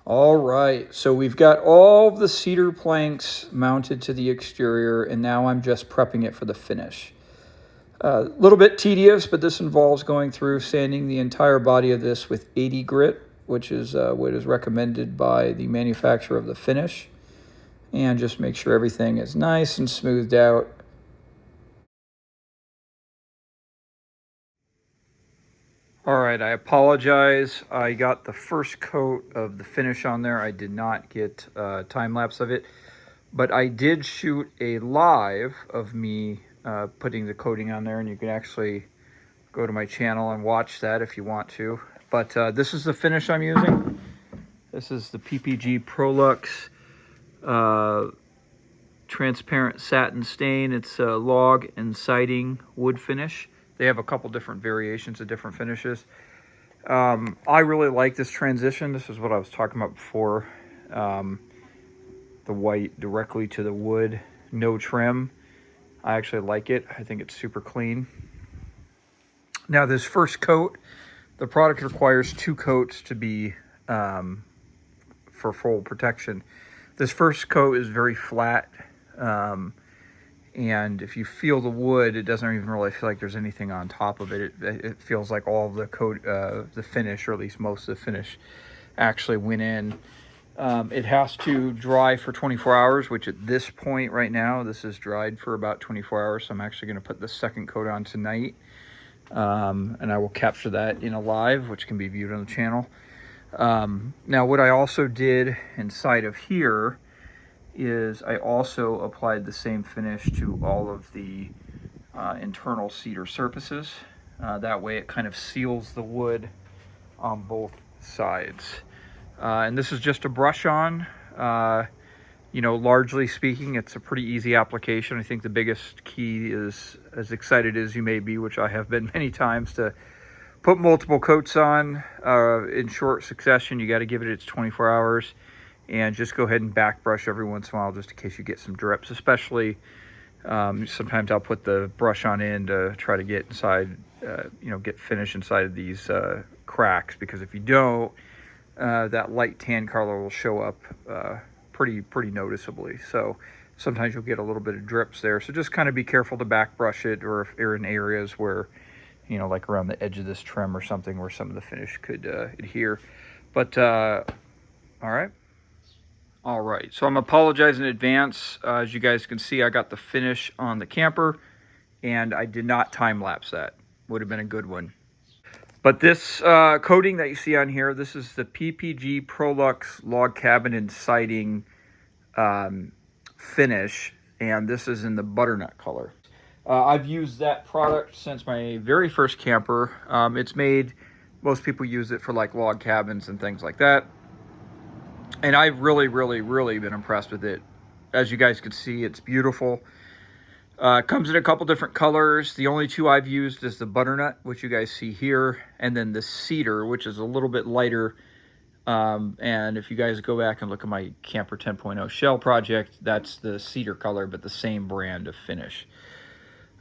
All right, so we've got all the cedar planks mounted to the exterior, and now I'm just prepping it for the finish. A little bit tedious, but this involves going through sanding the entire body of this with 80 grit, which is what is recommended by the manufacturer of the finish, and just make sure everything is nice and smoothed out. All right, I apologize. I got the first coat of the finish on there. I did not get a time lapse of it, but I did shoot a live of me putting the coating on there, and you can actually go to my channel and watch that if you want to. But this is the finish I'm using. This is the PPG Prolux transparent satin stain. It's a log and siding wood finish. They have a couple different variations of different finishes. I really like this transition. This is what I was talking about before. The white directly to the wood, no trim. I actually like it. I think it's super clean. Now this first coat, the product requires 2 coats to be for full protection. This first coat is very flat. And if you feel the wood, it doesn't even really feel like there's anything on top of it. It feels like all of the coat, the finish, or at least most of the finish, actually went in. It has to dry for 24 hours, which at this point right now, this is dried for about 24 hours. So I'm actually going to put the second coat on tonight. And I will capture that in a live, which can be viewed on the channel. Now, what I also did inside of here is I also applied the same finish to all of the internal cedar surfaces. That way it kind of seals the wood on both sides. And this is just a brush on. You know, largely speaking, it's a pretty easy application. I think the biggest key is, as excited as you may be, which I have been many times, to put multiple coats on in short succession. You got to give it its 24 hours. And just go ahead and back brush every once in a while, just in case you get some drips. Especially, sometimes I'll put the brush on in to try to get inside, you know, get finish inside of these cracks. Because if you don't, that light tan color will show up pretty noticeably. So sometimes you'll get a little bit of drips there. So just kind of be careful to back brush it, or if you're in areas where, you know, like around the edge of this trim or something where some of the finish could adhere. But all right. All right, so I'm apologizing in advance. As you guys can see, I got the finish on the camper, and I did not time lapse that. Would have been a good one. But this coating that you see on here, this is the PPG Prolux log cabin and siding finish, and this is in the butternut color. I've used that product since my very first camper. It's made, most people use it for like log cabins and things like that. And I've really been impressed with it. As you guys can see, it's beautiful. Comes in a couple different colors. The only 2 I've used is the butternut, which you guys see here, and then the cedar, which is a little bit lighter. And if you guys go back and look at my Camper 10.0 shell project, that's the cedar color, but the same brand of finish.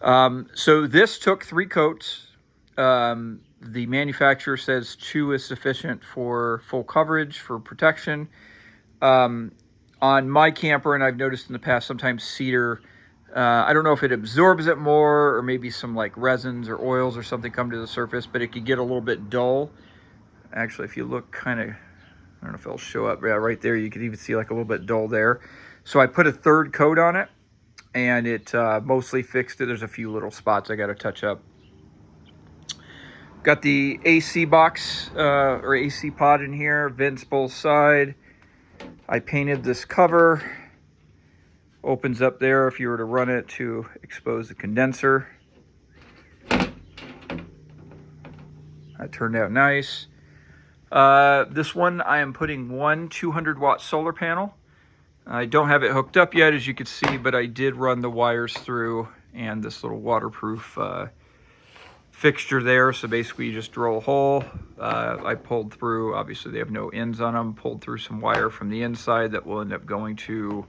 So this took 3 coats. The manufacturer says 2 is sufficient for full coverage, for protection. On my camper, and I've noticed in the past, sometimes cedar, I don't know if it absorbs it more, or maybe some like resins or oils or something come to the surface, but it could get a little bit dull. Actually, if you look kind of, I don't know if it'll show up, yeah, right there, you can even see like a little bit dull there. So I put a 3rd coat on it, and it mostly fixed it. There's a few little spots I got to touch up. Got the AC box or AC pod in here, vents both side. I painted this cover. Opens up there if you were to run it to expose the condenser. That turned out nice. This one I am putting one 200-watt solar panel. I don't have it hooked up yet, as you can see, but I did run the wires through, and this little waterproof fixture there. So basically you just drill a hole. I pulled through, obviously they have no ends on them, pulled through some wire from the inside that will end up going to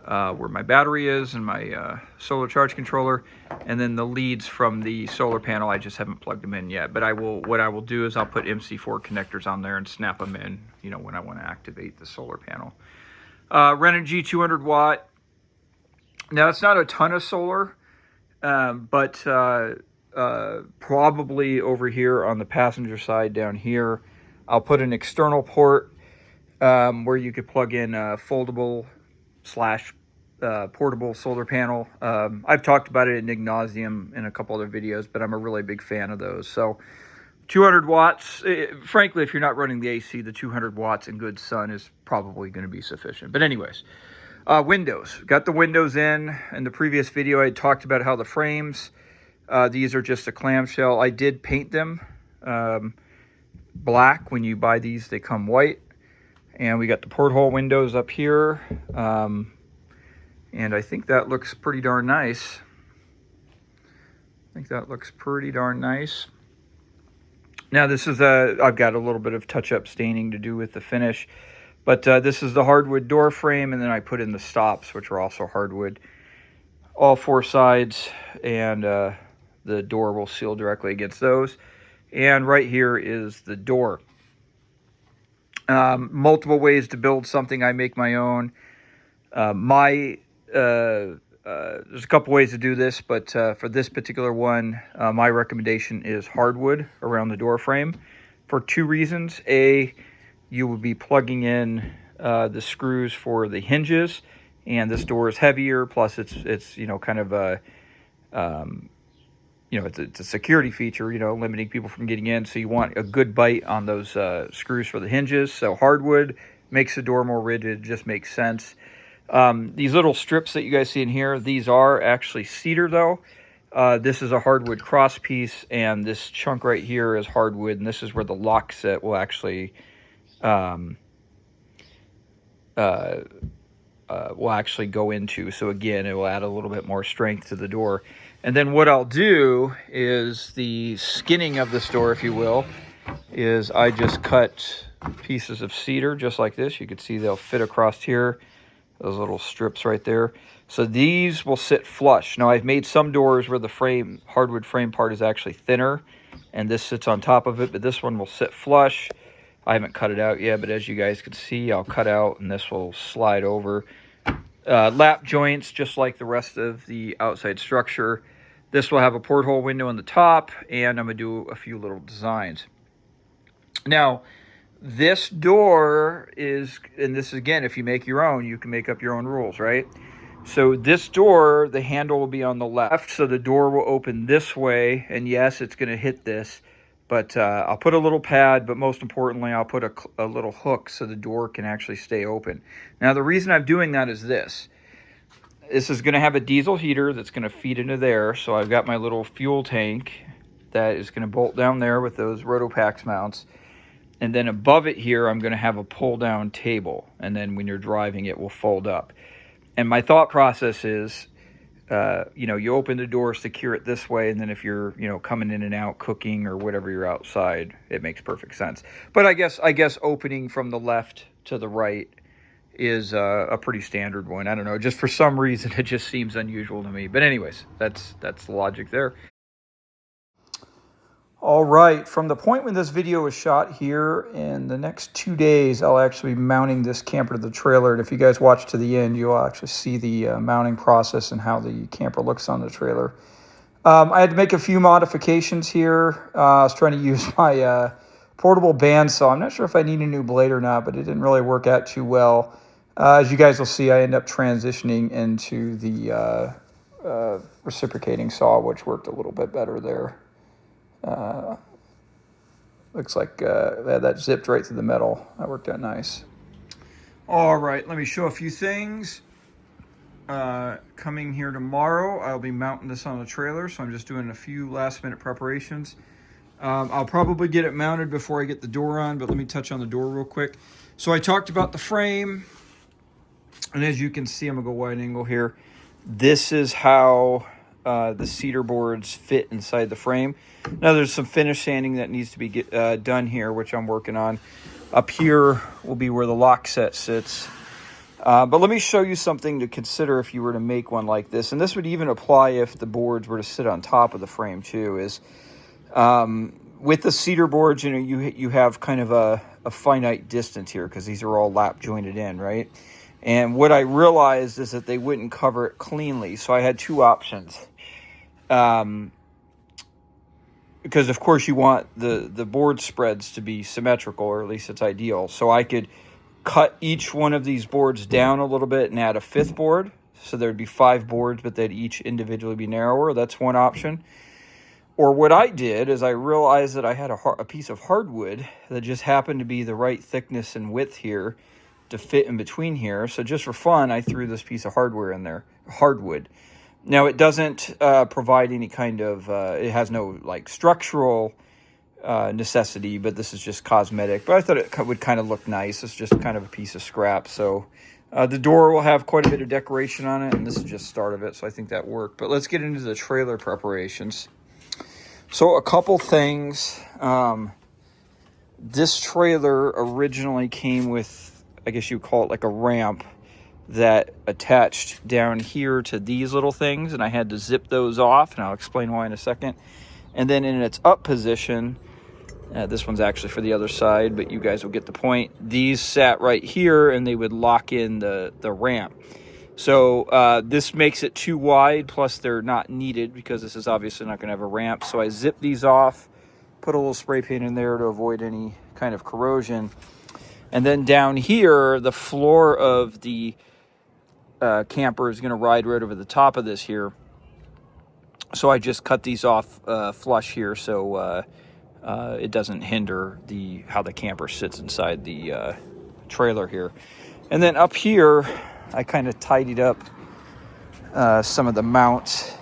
where my battery is and my solar charge controller, and then the leads from the solar panel. I just haven't plugged them in yet, but what I will do is I'll put MC4 connectors on there and snap them in, you know, when I want to activate the solar panel. Renogy 200 watt. Now it's not a ton of solar, but probably over here on the passenger side down here, I'll put an external port where you could plug in a foldable / portable solar panel. I've talked about it ad nauseum in a couple other videos, but I'm a really big fan of those. So 200 watts, frankly, if you're not running the AC, the 200 watts in good sun is probably going to be sufficient. But anyways, windows. Got the windows in the previous video. I talked about how the frames, these are just a clamshell. I did paint them black. When you buy these, they come white. And we got the porthole windows up here. And I think that looks pretty darn nice. Now this is I've got a little bit of touch-up staining to do with the finish. But this is the hardwood door frame, and then I put in the stops, which are also hardwood. All 4 sides, and the door will seal directly against those. And right here is the door. Multiple ways to build something. I make my own. There's a couple ways to do this, but for this particular one, my recommendation is hardwood around the door frame for 2 reasons. A, you will be plugging in the screws for the hinges, and this door is heavier. Plus, it's you know, kind of a you know, it's a security feature, you know, limiting people from getting in. So you want a good bite on those screws for the hinges. So hardwood makes the door more rigid. Just makes sense. These little strips that you guys see in here, these are actually cedar though. This is a hardwood cross piece, and this chunk right here is hardwood, and this is where the lock set will actually go into. So again, it will add a little bit more strength to the door. And then what I'll do is the skinning of this door, if you will, is I just cut pieces of cedar just like this. You can see they'll fit across here, those little strips right there. So these will sit flush. Now I've made some doors where the hardwood frame part is actually thinner, and this sits on top of it, but this one will sit flush. I haven't cut it out yet, but as you guys can see, I'll cut out, and this will slide over. Lap joints, just like the rest of the outside structure. This will have a porthole window on the top, and I'm going to do a few little designs. Now, this door is, and this again, if you make your own, you can make up your own rules, right? So this door, the handle will be on the left, so the door will open this way, and yes, it's going to hit this, but I'll put a little pad, but most importantly, I'll put a little hook so the door can actually stay open. Now, the reason I'm doing that is this. This is going to have a diesel heater that's going to feed into there, so I've got my little fuel tank that is going to bolt down there with those Rotopax mounts. And then above it here, I'm going to have a pull-down table, and then when you're driving, it will fold up. And my thought process is, you know, you open the door, secure it this way, and then if you're, you know, coming in and out, cooking or whatever you're outside, it makes perfect sense. But I guess opening from the left to the right is a pretty standard one. I don't know, just for some reason, it just seems unusual to me. But anyways, that's the logic there. All right, from the point when this video was shot here, in the next 2 days, I'll actually be mounting this camper to the trailer. And if you guys watch to the end, you'll actually see the mounting process and how the camper looks on the trailer. I had to make a few modifications here. I was trying to use my portable bandsaw. I'm not sure if I need a new blade or not, but it didn't really work out too well. As you guys will see, I end up transitioning into the reciprocating saw, which worked a little bit better there. Looks like that zipped right through the metal. That worked out nice. All right, let me show a few things. Coming here tomorrow, I'll be mounting this on the trailer, so I'm just doing a few last-minute preparations. I'll probably get it mounted before I get the door on, but let me touch on the door real quick. So I talked about the frame, and as you can see, I'm going to go wide angle here. This is how the cedar boards fit inside the frame. Now there's some finish sanding that needs to be done here, which I'm working on. Up here will be where the lock set sits. But let me show you something to consider if you were to make one like this. And this would even apply if the boards were to sit on top of the frame too, is with the cedar boards, you know, you have kind of a finite distance here because these are all lap jointed in, right? And what I realized is that they wouldn't cover it cleanly. So I had two options. Because of course you want the board spreads to be symmetrical, or at least it's ideal. So I could cut each one of these boards down a little bit and add a fifth board. So there'd be 5 boards, but they'd each individually be narrower. That's one option. Or what I did is I realized that I had a piece of hardwood that just happened to be the right thickness and width here to fit in between here. So just for fun, I threw this piece of hardwood. Now it doesn't provide any kind of, it has no like structural necessity, but this is just cosmetic. But I thought it would kind of look nice. It's just kind of a piece of scrap. So the door will have quite a bit of decoration on it, and this is just the start of it. So I think that worked. But let's get into the trailer preparations. So a couple things. This trailer originally came with, I guess you would call it like a ramp that attached down here to these little things, and I had to zip those off, and I'll explain why in a second. And then in its up position, this one's actually for the other side, but you guys will get the point. These sat right here, and they would lock in the ramp. So this makes it too wide, plus they're not needed because this is obviously not going to have a ramp. So I zipped these off, put a little spray paint in there to avoid any kind of corrosion. And then down here, the floor of the camper is going to ride right over the top of this here. So I just cut these off flush here so it doesn't hinder how the camper sits inside the trailer here. And then up here, I kind of tidied up some of the mounts.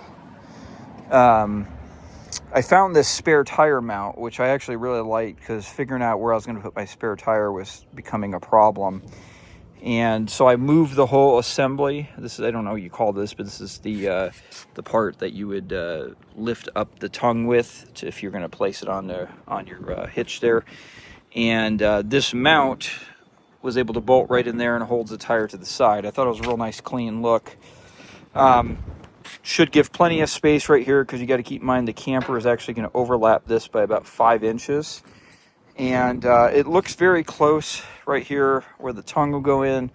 I found this spare tire mount, which I actually really liked because figuring out where I was going to put my spare tire was becoming a problem. And so I moved the whole assembly. This is, I don't know what you call this, but this is the part that you would lift up the tongue with if you're going to place it on your hitch there. And this mount was able to bolt right in there and holds the tire to the side. I thought it was a real nice clean look. Should give plenty of space right here because you got to keep in mind the camper is actually going to overlap this by about 5 inches. And it looks very close right here where the tongue will go in,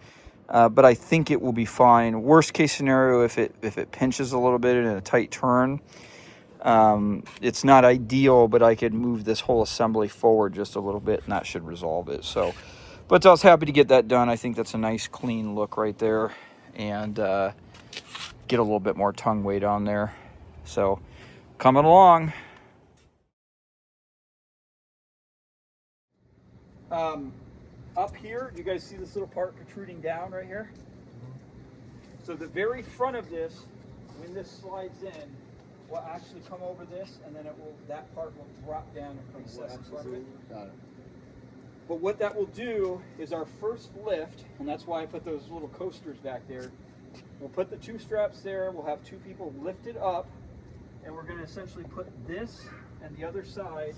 but I think it will be fine. Worst case scenario, if it pinches a little bit in a tight turn, it's not ideal, but I could move this whole assembly forward just a little bit and that should resolve it. So, but I was happy to get that done. I think that's a nice clean look right there, and get a little bit more tongue weight on there. So coming along. Up here, do you guys see this little part protruding down right here? So the very front of this, when this slides in, will actually come over this, and then that part will drop down and recess in front of it. Got it. But what that will do is our first lift, and that's why I put those little coasters back there. We'll put the 2 straps there, we'll have 2 people lift it up, and we're going to essentially put this and the other side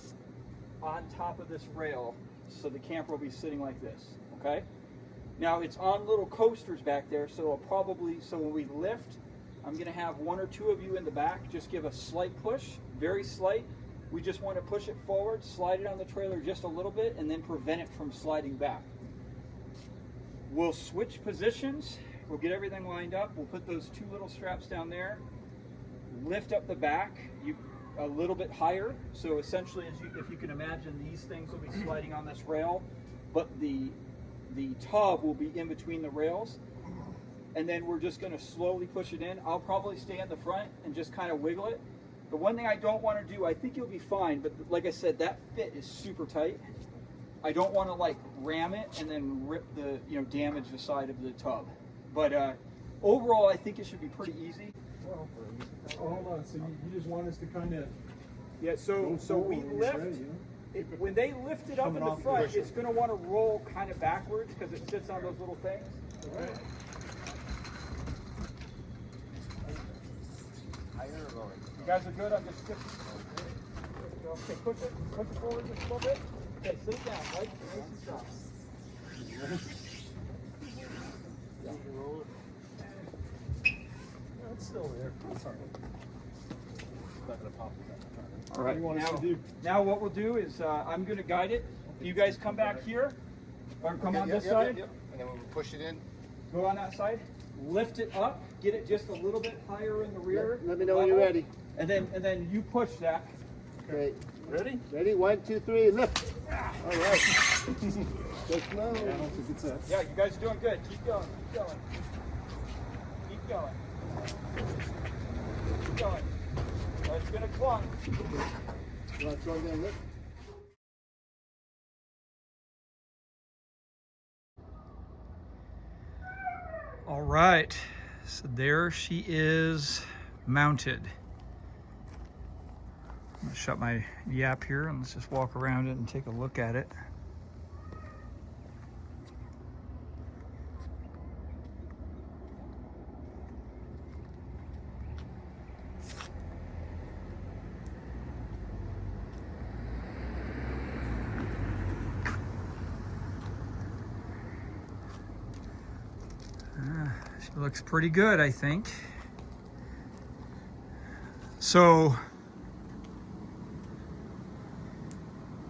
on top of this rail, so the camper will be sitting like this, okay? Now it's on little coasters back there, so when we lift, I'm gonna have 1 or 2 of you in the back, just give a slight push, very slight. We just want to push it forward, slide it on the trailer just a little bit, and then prevent it from sliding back. We'll switch positions, we'll get everything lined up, we'll put those 2 little straps down there, lift up the back, a little bit higher, so essentially, if you can imagine, these things will be sliding on this rail, but the tub will be in between the rails, and then we're just going to slowly push it in. I'll probably stay in the front and just kind of wiggle it. The one thing I don't want to do, I think you'll be fine, but like I said, that fit is super tight. I don't want to like ram it and then rip damage the side of the tub. But overall, I think it should be pretty easy. Well, hold on. So you just want us to kind of so we lift. Right, when they lift it up in the front, it's going to want to roll kind of backwards because it sits on those little things. All right. You guys are good. I'm just okay. Push it forward just a little bit. Okay, sit down, right? Nice and strong. It's still there. It's all right. Not gonna pop it. All right. What do you want us to do? Now what we'll do is I'm going to guide it. You guys come back here, or come on this side. Yep. And then we'll push it in. Go on that side. Lift it up. Get it just a little bit higher in the rear. Let me know when you're ready. And then you push that. Great. Ready? Ready? 1, 2, 3, lift. All right. Go slow. I don't think it's that. Yeah, you guys are doing good. Keep going. Keep going. Keep going. Keep going. It's gonna clung. You want to throw it down, lift? All right, so there she is mounted. I'm gonna shut my yap here and let's just walk around it and take a look at it. She looks pretty good, I think. So,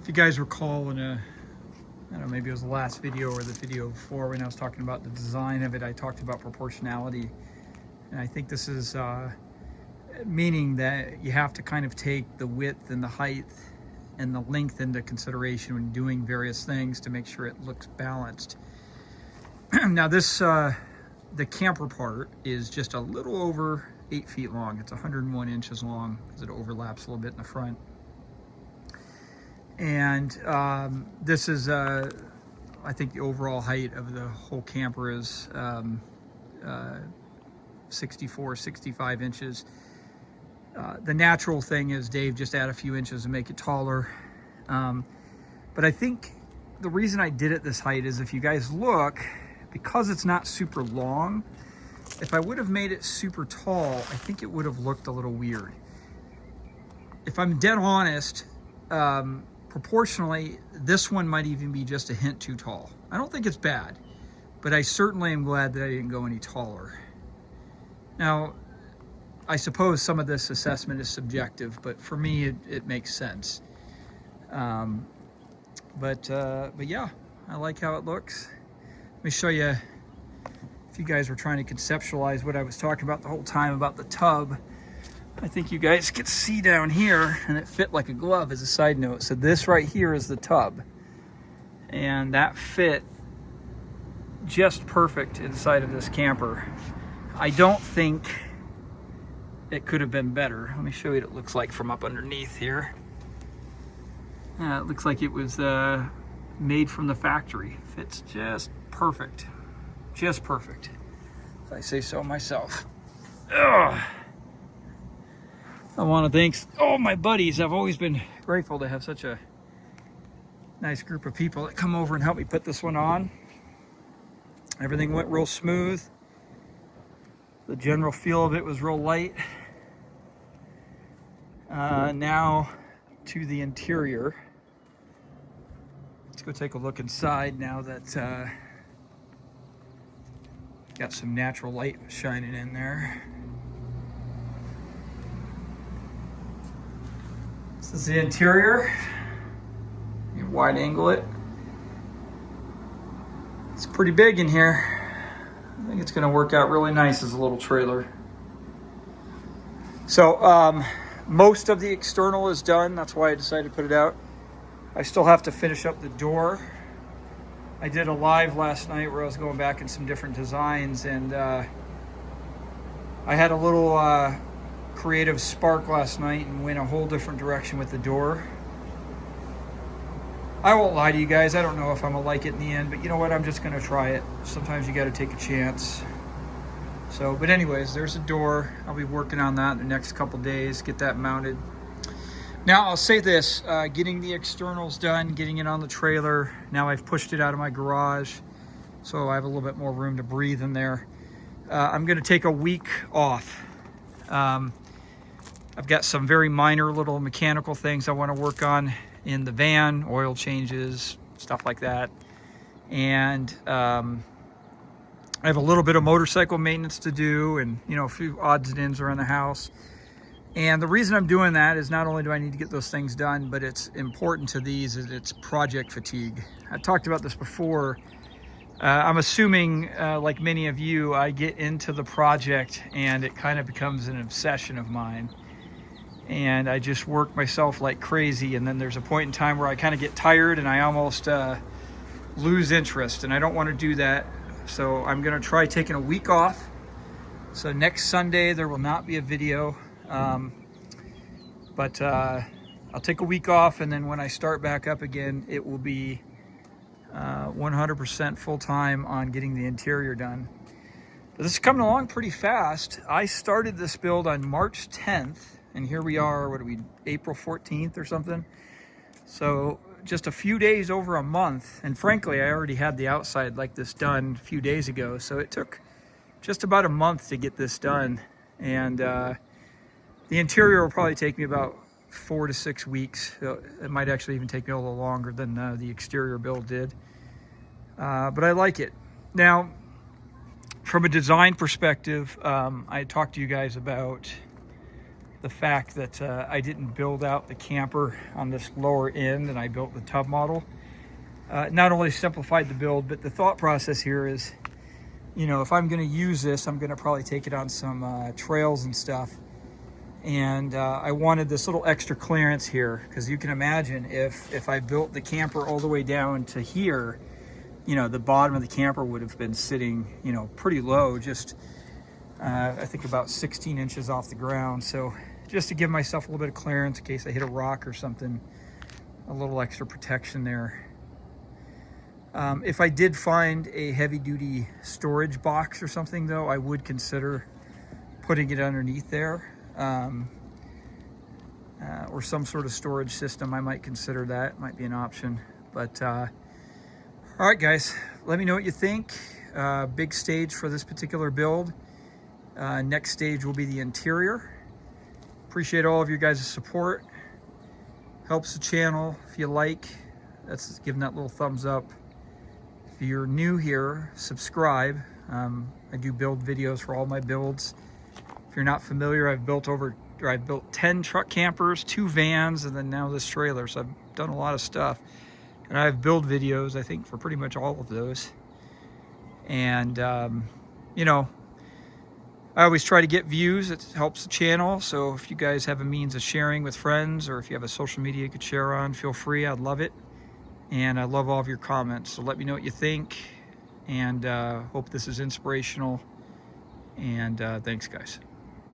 if you guys recall in I don't know, maybe it was the last video or the video before when I was talking about the design of it, I talked about proportionality. And I think this is meaning that you have to kind of take the width and the height and the length into consideration when doing various things to make sure it looks balanced. Now this, the camper part is just a little over 8 feet long. It's 101 inches long because it overlaps a little bit in the front. And this is, I think the overall height of the whole camper is 64, 65 inches. The natural thing is Dave just add a few inches to make it taller. But I think the reason I did it this height is if you guys look, because it's not super long, if I would have made it super tall, I think it would have looked a little weird. If I'm dead honest, proportionally, this one might even be just a hint too tall. I don't think it's bad, but I certainly am glad that I didn't go any taller. Now, I suppose some of this assessment is subjective, but for me, it makes sense. But yeah, I like how it looks. Let me show you, if you guys were trying to conceptualize what I was talking about the whole time about the tub, I think you guys could see down here, and it fit like a glove as a side note. So this right here is the tub, and that fit just perfect inside of this camper. I don't think it could have been better. Let me show you what it looks like from up underneath here. It looks like it was made from the factory. Fits just perfect. Just perfect, if I say so myself. Ugh. I want to thank all my buddies. I've always been grateful to have such a nice group of people that come over and help me put this one on. Everything went real smooth. The general feel of it was real light. Now to the interior. Let's go take a look inside now that got some natural light shining in there. This is the interior. You wide angle it. It's pretty big in here. I think it's going to work out really nice as a little trailer. So most of the external is done. That's why I decided to put it out. I still have to finish up the door. I did a live last night where I was going back in some different designs, and I had a little creative spark last night and went a whole different direction with the door. I won't lie to you guys, I don't know if I'm gonna like it in the end, but you know what, I'm just gonna try it. Sometimes you gotta take a chance. So, but anyways, there's a door. I'll be working on that in the next couple days, get that mounted. Now, I'll say this, getting the externals done, getting it on the trailer. Now I've pushed it out of my garage, so I have a little bit more room to breathe in there. I'm gonna take a week off. I've got some very minor little mechanical things I wanna work on in the van, oil changes, stuff like that. And I have a little bit of motorcycle maintenance to do, and you know, a few odds and ends around the house. And the reason I'm doing that is not only do I need to get those things done, but it's important to these is it's project fatigue. I talked about this before. I'm assuming, like many of you, I get into the project and it kind of becomes an obsession of mine. And I just work myself like crazy. And then there's a point in time where I kind of get tired and I almost lose interest. And I don't want to do that. So I'm going to try taking a week off. So next Sunday, there will not be a video. But I'll take a week off. And then when I start back up again, it will be 100% full-time on getting the interior done. But this is coming along pretty fast. I started this build on March 10th, and here we are, what are we, April 14th or something? So just a few days over a month, and frankly, I already had the outside like this done a few days ago, so it took just about a month to get this done. And the interior will probably take me about 4 to 6 weeks. It might actually even take me a little longer than the exterior build did. But I like it. Now, from a design perspective, I talked to you guys about the fact that I didn't build out the camper on this lower end and I built the tub model. Not only simplified the build, but the thought process here is, you know, if I'm going to use this, I'm going to probably take it on some trails and stuff. And I wanted this little extra clearance here because you can imagine if I built the camper all the way down to here, you know, the bottom of the camper would have been sitting, you know, pretty low, just I think about 16 inches off the ground. So just to give myself a little bit of clearance in case I hit a rock or something, a little extra protection there. If I did find a heavy duty storage box or something though, I would consider putting it underneath there. Or some sort of storage system. I might consider that, might be an option. But all right guys, let me know what you think. Big stage for this particular build. Next stage will be the interior. Appreciate all of your guys' support. Helps the channel. If you like, that's giving that little thumbs up. If you're new here, subscribe. I do build videos for all my builds. If you're not familiar, I've built 10 truck campers, 2 vans, and then now this trailer. So I've done a lot of stuff. And I have build videos, I think, for pretty much all of those. And, you know, I always try to get views. It helps the channel. So if you guys have a means of sharing with friends, or if you have a social media you could share on, feel free. I'd love it. And I love all of your comments. So let me know what you think. And hope this is inspirational. And thanks, guys.